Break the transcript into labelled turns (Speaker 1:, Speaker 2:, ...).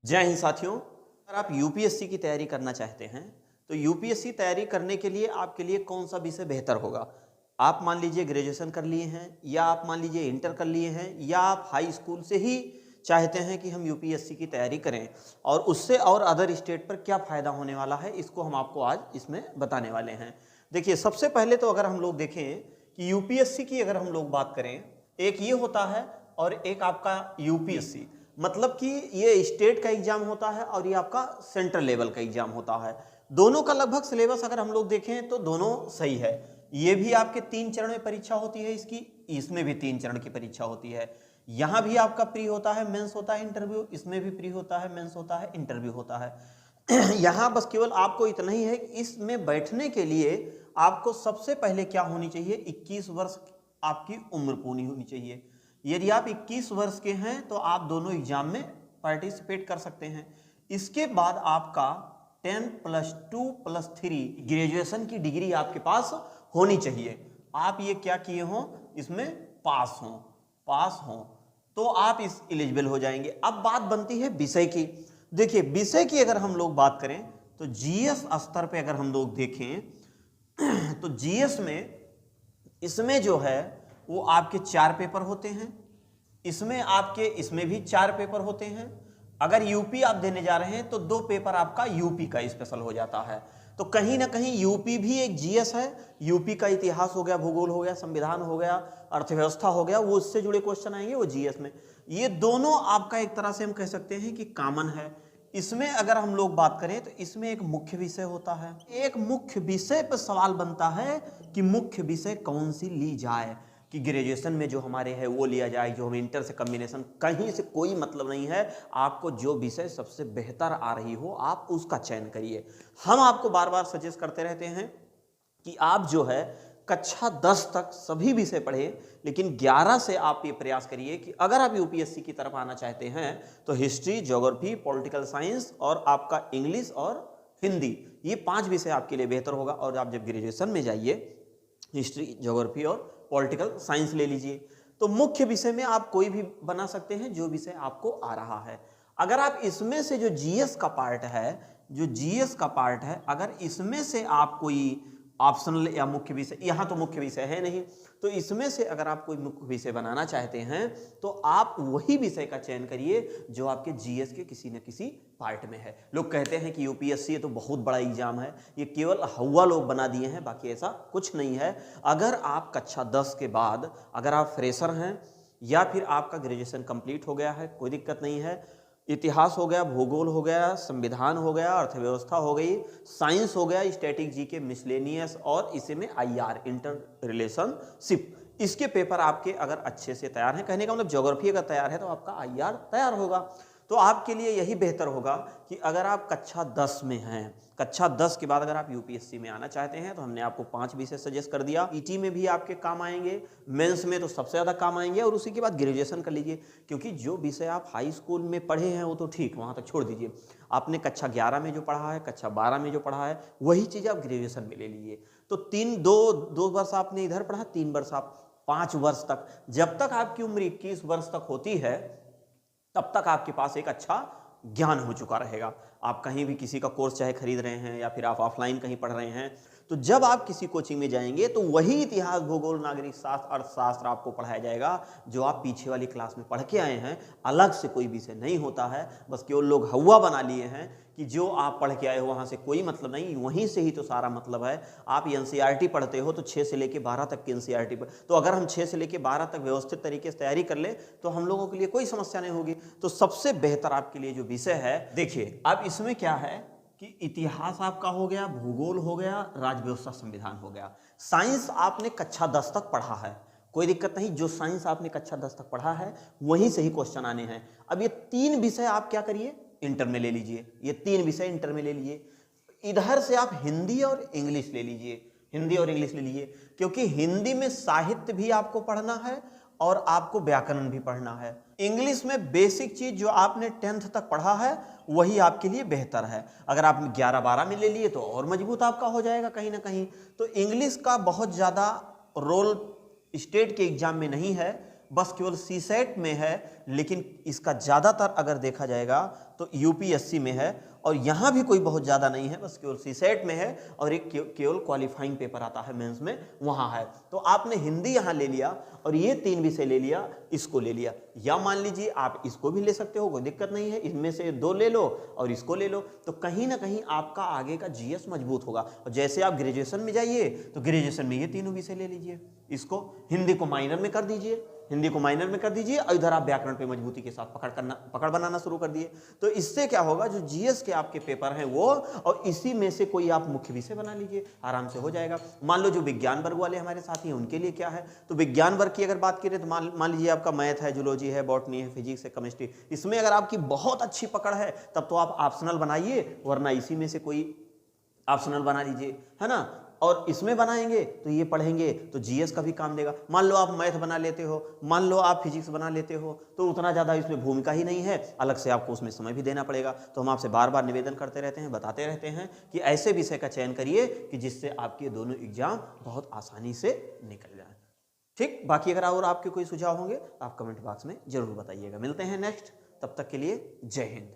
Speaker 1: जय हिंद साथियों। अगर आप यूपीएससी की तैयारी करना चाहते हैं तो यूपीएससी तैयारी करने के लिए आपके लिए कौन सा विषय बेहतर होगा। आप मान लीजिए ग्रेजुएशन कर लिए हैं या आप मान लीजिए इंटर कर लिए हैं या आप हाई स्कूल से ही चाहते हैं कि हम यूपीएससी की तैयारी करें और उससे और अदर स्टेट पर क्या फ़ायदा होने वाला है, इसको हम आपको आज इसमें बताने वाले हैं। देखिए, सबसे पहले तो अगर हम लोग देखें कि यूपीएससी की अगर हम लोग बात करें, एक ये होता है और एक आपका यूपीएससी, मतलब कि ये स्टेट का एग्जाम होता है और ये आपका सेंट्रल लेवल का एग्जाम होता है। दोनों का लगभग सिलेबस अगर हम लोग देखें तो दोनों सही है। ये भी आपके 3 चरण में परीक्षा होती है इसकी, इसमें भी 3 चरण की परीक्षा होती है। यहाँ भी आपका प्री होता है, मेंस होता है, इंटरव्यू, इसमें भी प्री होता है, मेंस होता है, इंटरव्यू होता है। यहाँ बस केवल आपको इतना ही है कि इसमें बैठने के लिए आपको सबसे पहले क्या होनी चाहिए, 21 वर्ष आपकी उम्र पूरी होनी चाहिए। यदि आप 21 वर्ष के हैं तो आप दोनों एग्जाम में पार्टिसिपेट कर सकते हैं। इसके बाद आपका 10+2+3 ग्रेजुएशन की डिग्री आपके पास होनी चाहिए। आप ये क्या किए हों, इसमें पास हों तो आप इस एलिजिबल हो जाएंगे। अब बात बनती है विषय की। देखिए, विषय की अगर हम लोग बात करें तो जीएस स्तर पे अगर हम लोग देखें तो जीएस में इसमें जो है वो आपके 4 पेपर होते हैं। इसमें भी 4 पेपर होते हैं। अगर यूपी आप देने जा रहे हैं तो 2 पेपर आपका यूपी का स्पेशल हो जाता है। तो कहीं ना कहीं यूपी भी एक जीएस है। यूपी का इतिहास हो गया, भूगोल हो गया, संविधान हो गया, अर्थव्यवस्था हो गया, वो उससे जुड़े क्वेश्चन आएंगे वो जीएस में। ये दोनों आपका एक तरह से हम कह सकते हैं कि कॉमन है। इसमें अगर हम लोग बात करें तो इसमें एक मुख्य विषय होता है। एक मुख्य विषय पर सवाल बनता है कि मुख्य विषय कौन सी ली जाए, कि ग्रेजुएशन में जो हमारे है वो लिया जाए, जो हमें इंटर से कॉम्बिनेशन, कहीं से कोई मतलब नहीं है। आपको जो विषय सबसे बेहतर आ रही हो आप उसका चयन करिए। हम आपको बार बार सजेस्ट करते रहते हैं कि आप जो है कक्षा 10 तक सभी विषय पढ़े, लेकिन 11 से आप ये प्रयास करिए कि अगर आप यूपीएससी की तरफ आना चाहते हैं तो हिस्ट्री, ज्योग्राफी, पॉलिटिकल साइंस और आपका इंग्लिश और हिंदी, ये 5 विषय आपके लिए बेहतर होगा। और आप जब ग्रेजुएशन में जाइए, हिस्ट्री, ज्योग्राफी और पॉलिटिकल साइंस ले लीजिए। तो मुख्य विषय में आप कोई भी बना सकते हैं जो विषय आपको आ रहा है। अगर आप इसमें से जो जीएस का पार्ट है, अगर इसमें से आप कोई ऑप्शनल या मुख्य विषय, यहाँ तो मुख्य विषय है नहीं, तो इसमें से अगर आप कोई मुख्य विषय बनाना चाहते हैं तो आप वही विषय का चयन करिए जो आपके जीएस के किसी न किसी पार्ट में है। लोग कहते हैं कि यूपीएससी ये तो बहुत बड़ा एग्जाम है, ये केवल हवा लोग बना दिए हैं, बाकी ऐसा कुछ नहीं है। अगर आप कक्षा 10 के बाद अगर आप फ्रेशर हैं या फिर आपका ग्रेजुएशन कंप्लीट हो गया है, कोई दिक्कत नहीं है। इतिहास हो गया, भूगोल हो गया, संविधान हो गया, अर्थव्यवस्था हो गई, साइंस हो गया, स्टैटिक जीके, मिसलेनियस और इसी में आईआर, इंटर रिलेशनशिप, इसके पेपर आपके अगर अच्छे से तैयार हैं, कहने का मतलब ज्योग्राफी अगर तैयार है तो आपका आईआर तैयार होगा। तो आपके लिए यही बेहतर होगा कि अगर आप कक्षा 10 में हैं, कक्षा 10 के बाद अगर आप यूपीएससी में आना चाहते हैं तो हमने आपको 5 विषय सजेस्ट कर दिया। ईटी में भी आपके काम आएंगे, मेंस में तो सबसे ज़्यादा काम आएंगे, और उसी के बाद ग्रेजुएशन कर लीजिए। क्योंकि जो विषय आप हाई स्कूल में पढ़े हैं वो तो ठीक, वहाँ तक छोड़ दीजिए। आपने कक्षा 11 में जो पढ़ा है, कक्षा 12 में जो पढ़ा है, वही चीज़ आप ग्रेजुएशन में ले लीजिए। तो 2 वर्ष आपने इधर पढ़ा, 3 वर्ष आप 5 वर्ष तक, जब तक आपकी उम्र 21 वर्ष तक होती है तब तक आपके पास एक अच्छा ज्ञान हो चुका रहेगा। आप कहीं भी किसी का कोर्स चाहे खरीद रहे हैं या फिर आप ऑफलाइन कहीं पढ़ रहे हैं, तो जब आप किसी कोचिंग में जाएंगे तो वही इतिहास, भूगोल, नागरिक शास्त्र, अर्थशास्त्र आपको पढ़ाया जाएगा जो आप पीछे वाली क्लास में पढ़ के आए हैं। अलग से कोई विषय नहीं होता है, बस केवल लोग हवा बना लिए हैं कि जो आप पढ़ के आए हो वहाँ से कोई मतलब नहीं, वहीं से ही तो सारा मतलब है। आप एनसीईआरटी पढ़ते हो तो 6 से लेके 12 तक की एनसीईआरटी पर, तो अगर हम 6 से लेके 12 तक व्यवस्थित तरीके से तैयारी कर ले तो हम लोगों के लिए कोई समस्या नहीं होगी। तो सबसे बेहतर आपके लिए जो विषय है, देखिए अब इसमें क्या है कि इतिहास आपका हो गया, भूगोल हो गया, राज्य व्यवस्था, संविधान हो गया। साइंस आपने कक्षा 10 तक पढ़ा है, कोई दिक्कत नहीं, जो साइंस आपने कक्षा 10 तक पढ़ा है वहीं से ही क्वेश्चन आने हैं। अब ये 3 विषय आप क्या करिए, इंटर में ले लीजिए। ये 3 विषय इंटर में ले लीजिए। इधर से आप हिंदी और इंग्लिश ले लीजिए, हिंदी और इंग्लिश ले लीजिए, क्योंकि हिंदी में साहित्य भी आपको पढ़ना है और आपको व्याकरण भी पढ़ना है। इंग्लिश में बेसिक चीज जो आपने 10th तक पढ़ा है वही आपके लिए बेहतर है। अगर आप 11-12 में ले लिए तो और मजबूत आपका हो जाएगा कहीं ना कहीं। तो इंग्लिश का बहुत ज़्यादा रोल स्टेट के एग्जाम में नहीं है, बस केवल सीसेट में है, लेकिन इसका ज़्यादातर अगर देखा जाएगा तो यूपीएससी में है, और यहाँ भी कोई बहुत ज़्यादा नहीं है, बस केवल सीसेट में है, और एक केवल क्वालिफाइंग पेपर आता है मेंस में, वहाँ है। तो आपने हिंदी यहाँ ले लिया और ये 3 विषय ले लिया, इसको ले लिया, या मान लीजिए आप इसको भी ले सकते हो, कोई दिक्कत नहीं है, इनमें से 2 ले लो और इसको ले लो, तो कहीं ना कहीं आपका आगे का जीएस मजबूत होगा। और जैसे आप ग्रेजुएशन में जाइए तो ग्रेजुएशन में ये तीनों विषय ले लीजिए, इसको हिंदी को माइनर में कर दीजिए, हिंदी को माइनर में कर दीजिए, और इधर आप व्याकरण पे मजबूती के साथ पकड़ बनाना शुरू कर दिए। तो इससे क्या होगा, जो जीएस के आपके पेपर हैं वो, और इसी में से कोई आप मुख्य विषय बना लीजिए, आराम से हो जाएगा। मान लो जो विज्ञान वर्ग वाले हमारे साथी हैं उनके लिए क्या है, तो विज्ञान वर्ग की अगर बात करें तो मान लीजिए आपका मैथ है, जूलॉजी है, बॉटनी है, फिजिक्स है, केमिस्ट्री, इसमें अगर आपकी बहुत अच्छी पकड़ है तब तो आप ऑप्शनल बनाइए, वरना इसी में से कोई ऑप्शनल बना लीजिए, है ना। और इसमें बनाएंगे तो ये पढ़ेंगे तो जीएस का भी काम देगा। मान लो आप मैथ बना लेते हो, मान लो आप फिजिक्स बना लेते हो, तो उतना ज़्यादा इसमें भूमिका ही नहीं है, अलग से आपको उसमें समय भी देना पड़ेगा। तो हम आपसे बार बार निवेदन करते रहते हैं, बताते रहते हैं कि ऐसे विषय का चयन करिए कि जिससे आपके दोनों एग्जाम बहुत आसानी से निकल जाए। ठीक, बाकी अगर और आपके कोई सुझाव होंगे तो आप कमेंट बॉक्स में जरूर बताइएगा। मिलते हैं नेक्स्ट, तब तक के लिए जय हिंद।